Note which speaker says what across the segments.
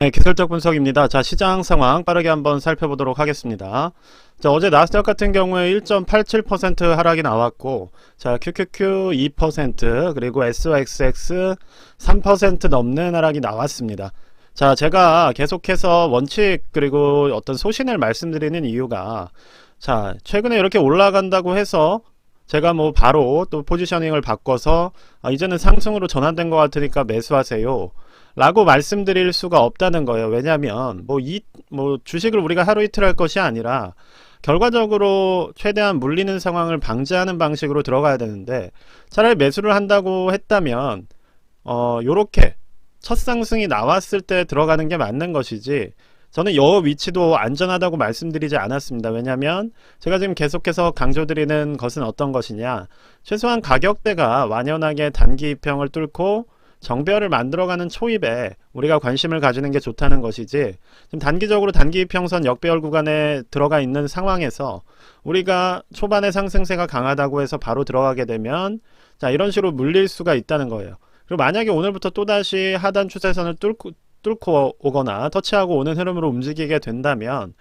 Speaker 1: 네, 기술적 분석입니다. 자, 시장 상황 빠르게 한번 살펴보도록 하겠습니다. 자, 어제 나스닥 같은 경우에 1.87% 하락이 나왔고, 자, QQQ 2%, 그리고 SOXX 3% 넘는 하락이 나왔습니다. 자, 제가 계속해서 원칙 그리고 어떤 소신을 말씀드리는 이유가, 자, 최근에 이렇게 올라간다고 해서 제가 뭐 바로 또 포지셔닝을 바꿔서 이제는 상승으로 전환된 것 같으니까 매수하세요 라고 말씀드릴 수가 없다는 거예요. 왜냐하면 뭐 주식을 우리가 하루 이틀 할 것이 아니라 결과적으로 최대한 물리는 상황을 방지하는 방식으로 들어가야 되는데, 차라리 매수를 한다고 했다면 요렇게 첫 상승이 나왔을 때 들어가는 게 맞는 것이지, 저는 여 위치도 안전하다고 말씀드리지 않았습니다. 왜냐하면 제가 지금 계속해서 강조드리는 것은 어떤 것이냐, 최소한 가격대가 완연하게 단기 입형을 뚫고 정배열을 만들어가는 초입에 우리가 관심을 가지는 게 좋다는 것이지, 지금 단기적으로 단기 입형선 역배열 구간에 들어가 있는 상황에서 우리가 초반에 상승세가 강하다고 해서 바로 들어가게 되면 자, 이런 식으로 물릴 수가 있다는 거예요. 그리고 만약에 오늘부터 또다시 하단 추세선을 뚫고 오거나 터치하고 오는 흐름으로 움직이게 된다면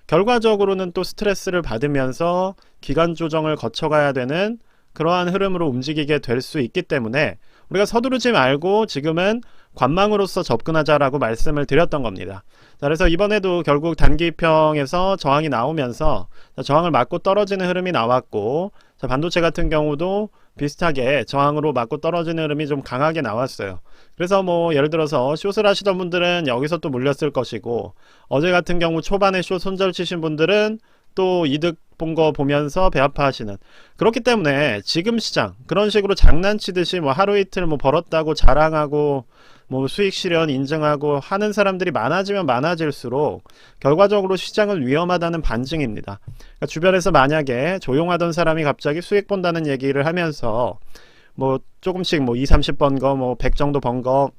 Speaker 1: 결과적으로는 또 스트레스를 받으면서 기간 조정을 거쳐가야 되는 그러한 흐름으로 움직이게 될 수 있기 때문에 우리가 서두르지 말고 지금은 관망으로서 접근하자라고 말씀을 드렸던 겁니다. 자, 그래서 이번에도 결국 단기평에서 저항이 나오면서 저항을 맞고 떨어지는 흐름이 나왔고, 자, 반도체 같은 경우도 비슷하게 저항으로 맞고 떨어지는 흐름이 좀 강하게 나왔어요. 그래서 뭐 예를 들어서 숏을 하시던 분들은 여기서 또 물렸을 것이고, 어제 같은 경우 초반에 숏 손절 치신 분들은 또 이득 본 거 보면서 배 아파하시는, 그렇기 때문에 지금 시장 그런 식으로 장난치듯이 뭐 하루 이틀 뭐 벌었다고 자랑하고 뭐 수익 실현 인증하고 하는 사람들이 많아지면 많아질수록 결과적으로 시장은 위험하다는 반증입니다. 그러니까 주변에서 만약에 조용하던 사람이 갑자기 수익 본다는 얘기를 하면서 뭐 조금씩 뭐 2, 30번 거 뭐 100 정도 번 거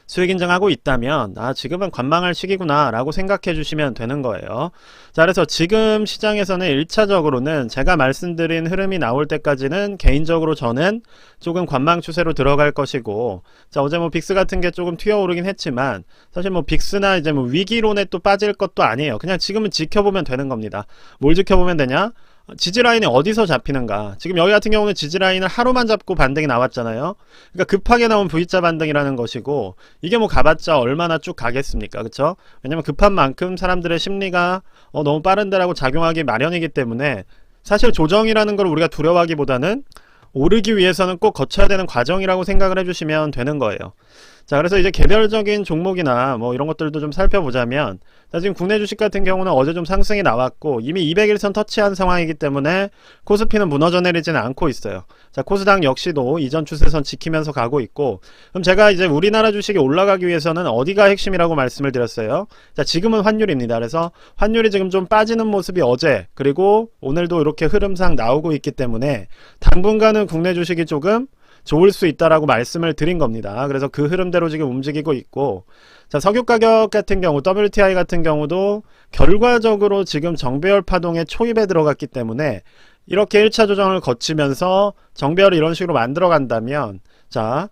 Speaker 1: 수익 인정하고 있다면 지금은 관망할 시기구나 라고 생각해 주시면 되는 거예요. 자, 그래서 지금 시장에서는 1차적으로는 제가 말씀드린 흐름이 나올 때까지는 개인적으로 저는 조금 관망 추세로 들어갈 것이고, 자, 어제 뭐 빅스 같은 게 조금 튀어오르긴 했지만 사실 뭐 빅스나 이제 뭐 위기론에 또 빠질 것도 아니에요. 그냥 지금은 지켜보면 되는 겁니다. 뭘 지켜보면 되냐? 지지라인이 어디서 잡히는가. 지금 여기 같은 경우는 지지라인을 하루만 잡고 반등이 나왔잖아요. 그러니까 급하게 나온 V자 반등이라는 것이고, 이게 뭐 가봤자 얼마나 쭉 가겠습니까, 그쵸? 왜냐면 급한 만큼 사람들의 심리가 너무 빠른데라고 작용하기 마련이기 때문에 사실 조정이라는 걸 우리가 두려워하기보다는 오르기 위해서는 꼭 거쳐야 되는 과정이라고 생각을 해주시면 되는 거예요. 자, 그래서 이제 개별적인 종목이나 뭐 이런 것들도 좀 살펴보자면, 자, 지금 국내 주식 같은 경우는 어제 좀 상승이 나왔고 이미 200일선 터치한 상황이기 때문에 코스피는 무너져 내리지는 않고 있어요. 자, 코스닥 역시도 이전 추세선 지키면서 가고 있고, 그럼 제가 이제 우리나라 주식이 올라가기 위해서는 어디가 핵심이라고 말씀을 드렸어요. 자, 지금은 환율입니다. 그래서 환율이 지금 좀 빠지는 모습이 어제 그리고 오늘도 이렇게 흐름상 나오고 있기 때문에 당분간은 국내 주식이 조금 좋을 수 있다라고 말씀을 드린 겁니다. 그래서 그 흐름대로 지금 움직이고 있고, 자, 석유 가격 같은 경우 WTI 같은 경우도 결과적으로 지금 정배열 파동의 초입에 들어갔기 때문에 이렇게 1차 조정을 거치면서 정배열을 이런 식으로 만들어 간다면, 자,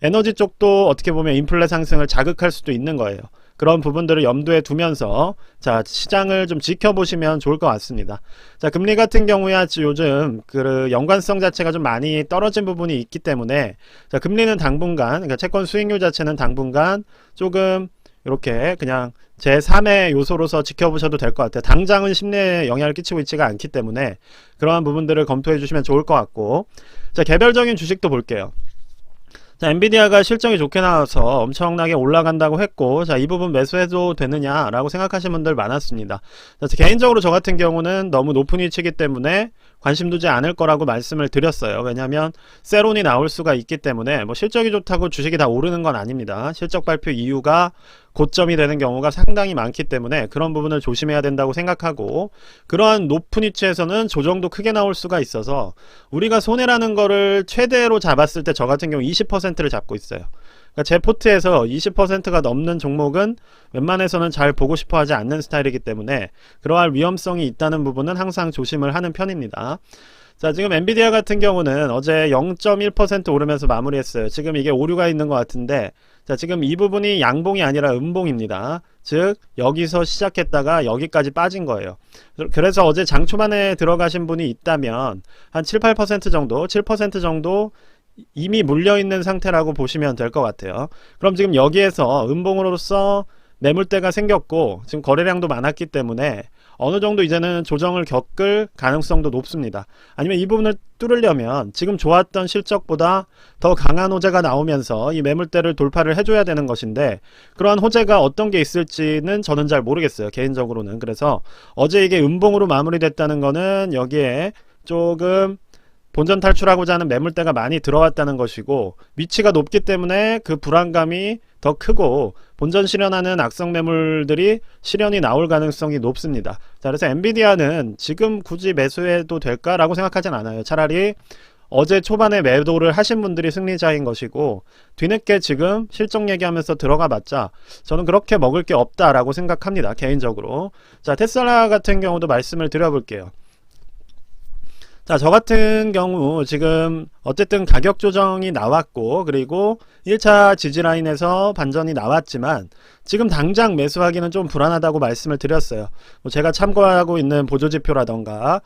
Speaker 1: 에너지 쪽도 어떻게 보면 인플레 상승을 자극할 수도 있는 거예요. 그런 부분들을 염두에 두면서 자, 시장을 좀 지켜보시면 좋을 것 같습니다. 자, 금리 같은 경우야 요즘 그 연관성 자체가 좀 많이 떨어진 부분이 있기 때문에, 자, 금리는 당분간, 그러니까 채권 수익률 자체는 당분간 조금 이렇게 그냥 제3의 요소로서 지켜보셔도 될 것 같아요. 당장은 심리에 영향을 끼치고 있지가 않기 때문에 그러한 부분들을 검토해 주시면 좋을 것 같고, 자, 개별적인 주식도 볼게요. 자, 엔비디아가 실적이 좋게 나와서 엄청나게 올라간다고 했고, 자, 이 부분 매수해도 되느냐라고 생각하시는 분들 많았습니다. 자, 개인적으로 저 같은 경우는 너무 높은 위치이기 때문에 관심 두지 않을 거라고 말씀을 드렸어요. 왜냐하면 세론이 나올 수가 있기 때문에 뭐 실적이 좋다고 주식이 다 오르는 건 아닙니다. 실적 발표 이유가 고점이 되는 경우가 상당히 많기 때문에 그런 부분을 조심해야 된다고 생각하고, 그러한 높은 위치에서는 조정도 크게 나올 수가 있어서 우리가 손해라는 거를 최대로 잡았을 때 저 같은 경우 20%를 잡고 있어요. 그러니까 제 포트에서 20%가 넘는 종목은 웬만해서는 잘 보고 싶어 하지 않는 스타일이기 때문에 그러한 위험성이 있다는 부분은 항상 조심을 하는 편입니다. 자, 지금 엔비디아 같은 경우는 어제 0.1% 오르면서 마무리했어요. 지금 이게 오류가 있는 것 같은데, 자, 지금 이 부분이 양봉이 아니라 음봉입니다. 즉 여기서 시작했다가 여기까지 빠진 거예요. 그래서 어제 장 초반에 들어가신 분이 있다면 한 7, 8% 정도, 7% 정도 이미 물려있는 상태라고 보시면 될 것 같아요. 그럼 지금 여기에서 음봉으로서 매물대가 생겼고 지금 거래량도 많았기 때문에 어느 정도 이제는 조정을 겪을 가능성도 높습니다. 아니면 이 부분을 뚫으려면 지금 좋았던 실적보다 더 강한 호재가 나오면서 이 매물대를 돌파를 해줘야 되는 것인데, 그러한 호재가 어떤 게 있을지는 저는 잘 모르겠어요, 개인적으로는. 그래서 어제 이게 음봉으로 마무리됐다는 거는 여기에 조금 본전 탈출하고자 하는 매물대가 많이 들어왔다는 것이고, 위치가 높기 때문에 그 불안감이 더 크고 본전 실현하는 악성 매물들이 실현이 나올 가능성이 높습니다. 자, 그래서 엔비디아는 지금 굳이 매수해도 될까라고 생각하진 않아요. 차라리 어제 초반에 매도를 하신 분들이 승리자인 것이고, 뒤늦게 지금 실적 얘기하면서 들어가 봤자 저는 그렇게 먹을 게 없다라고 생각합니다, 개인적으로. 자, 테슬라 같은 경우도 말씀을 드려볼게요. 자, 저 같은 경우 지금 어쨌든 가격 조정이 나왔고, 그리고 1차 지지라인에서 반전이 나왔지만 지금 당장 매수하기는 좀 불안하다고 말씀을 드렸어요. 제가 참고하고 있는 보조지표라던가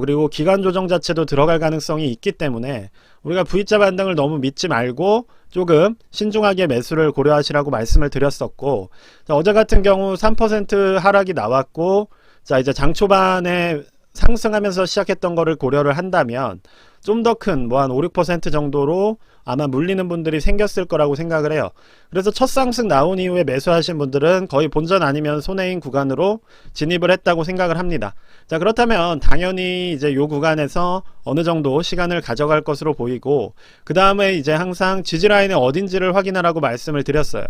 Speaker 1: 그리고 기간 조정 자체도 들어갈 가능성이 있기 때문에 우리가 V자 반등을 너무 믿지 말고 조금 신중하게 매수를 고려하시라고 말씀을 드렸었고, 자, 어제 같은 경우 3% 하락이 나왔고, 자, 이제 장 초반에 상승하면서 시작했던 거를 고려를 한다면 좀 더 큰 한 5, 6% 정도로 아마 물리는 분들이 생겼을 거라고 생각을 해요. 그래서 첫 상승 나온 이후에 매수하신 분들은 거의 본전 아니면 손해인 구간으로 진입을 했다고 생각을 합니다. 자, 그렇다면 당연히 이제 요 구간에서 어느 정도 시간을 가져갈 것으로 보이고, 그 다음에 이제 항상 지지라인이 어딘지를 확인하라고 말씀을 드렸어요.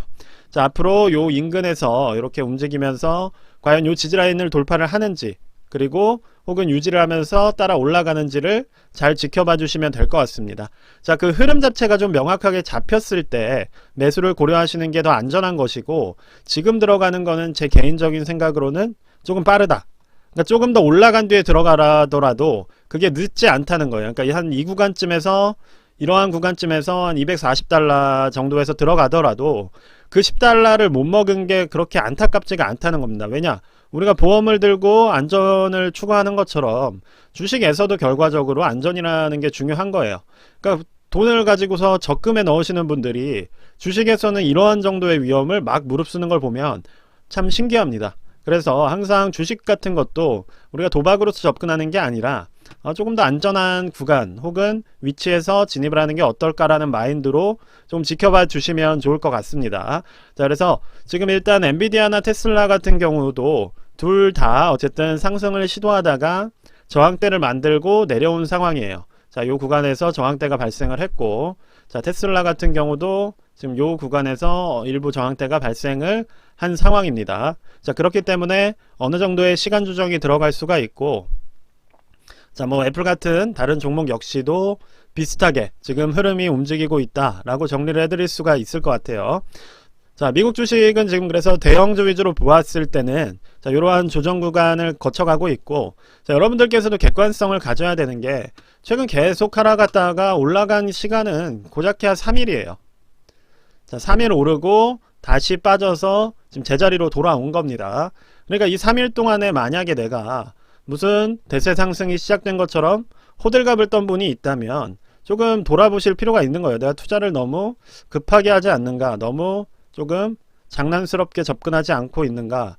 Speaker 1: 자, 앞으로 요 인근에서 이렇게 움직이면서 과연 요 지지라인을 돌파를 하는지, 그리고 혹은 유지를 하면서 따라 올라가는지를 잘 지켜봐 주시면 될 것 같습니다. 자, 그 흐름 자체가 좀 명확하게 잡혔을 때 매수를 고려하시는 게 더 안전한 것이고, 지금 들어가는 거는 제 개인적인 생각으로는 조금 빠르다. 그러니까 조금 더 올라간 뒤에 들어가더라도 그게 늦지 않다는 거예요. 그러니까 한 이 구간쯤에서, 이러한 구간쯤에서 한 240달러 정도에서 들어가더라도 그 10달러를 못 먹은 게 그렇게 안타깝지가 않다는 겁니다. 왜냐? 우리가 보험을 들고 안전을 추구하는 것처럼 주식에서도 결과적으로 안전이라는 게 중요한 거예요. 그러니까 돈을 가지고서 적금에 넣으시는 분들이 주식에서는 이러한 정도의 위험을 막 무릅쓰는 걸 보면 참 신기합니다. 그래서 항상 주식 같은 것도 우리가 도박으로서 접근하는 게 아니라 조금 더 안전한 구간 혹은 위치에서 진입을 하는 게 어떨까라는 마인드로 좀 지켜봐 주시면 좋을 것 같습니다. 자, 그래서 지금 일단 엔비디아나 테슬라 같은 경우도 둘 다 어쨌든 상승을 시도하다가 저항대를 만들고 내려온 상황이에요. 자, 요 구간에서 저항대가 발생을 했고, 자, 테슬라 같은 경우도 지금 요 구간에서 일부 저항대가 발생을 한 상황입니다. 자, 그렇기 때문에 어느 정도의 시간 조정이 들어갈 수가 있고, 자, 애플 같은 다른 종목 역시도 비슷하게 지금 흐름이 움직이고 있다라고 정리를 해드릴 수가 있을 것 같아요. 자, 미국 주식은 지금 그래서 대형주 위주로 보았을 때는 자, 이러한 조정 구간을 거쳐가고 있고, 자, 여러분들께서도 객관성을 가져야 되는 게 최근 계속 하락갔다가 올라간 시간은 고작해야 3일이에요. 자, 3일 오르고 다시 빠져서 지금 제자리로 돌아온 겁니다. 그러니까 이 3일 동안에 만약에 내가 무슨 대세 상승이 시작된 것처럼 호들갑을 떤 분이 있다면 조금 돌아보실 필요가 있는 거예요. 내가 투자를 너무 급하게 하지 않는가, 너무 조금 장난스럽게 접근하지 않고 있는가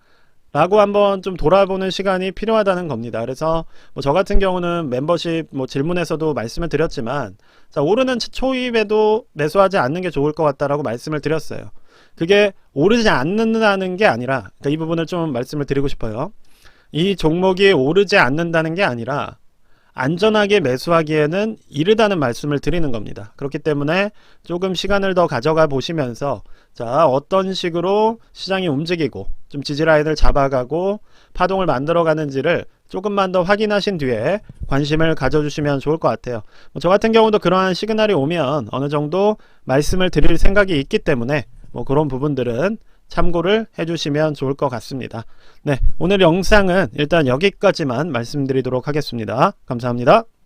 Speaker 1: 라고 한번 좀 돌아보는 시간이 필요하다는 겁니다. 그래서 저 같은 경우는 멤버십 질문에서도 말씀을 드렸지만, 자, 오르는 초입에도 매수하지 않는 게 좋을 것 같다라고 말씀을 드렸어요. 그게 오르지 않는다는 게 아니라, 그러니까 이 부분을 좀 말씀을 드리고 싶어요. 이 종목이 오르지 않는다는 게 아니라 안전하게 매수하기에는 이르다는 말씀을 드리는 겁니다. 그렇기 때문에 조금 시간을 더 가져가 보시면서, 자, 어떤 식으로 시장이 움직이고 좀 지지라인을 잡아가고 파동을 만들어 가는지를 조금만 더 확인하신 뒤에 관심을 가져주시면 좋을 것 같아요. 저 같은 경우도 그러한 시그널이 오면 어느 정도 말씀을 드릴 생각이 있기 때문에 그런 부분들은 참고를 해주시면 좋을 것 같습니다. 네, 오늘 영상은 일단 여기까지만 말씀드리도록 하겠습니다. 감사합니다.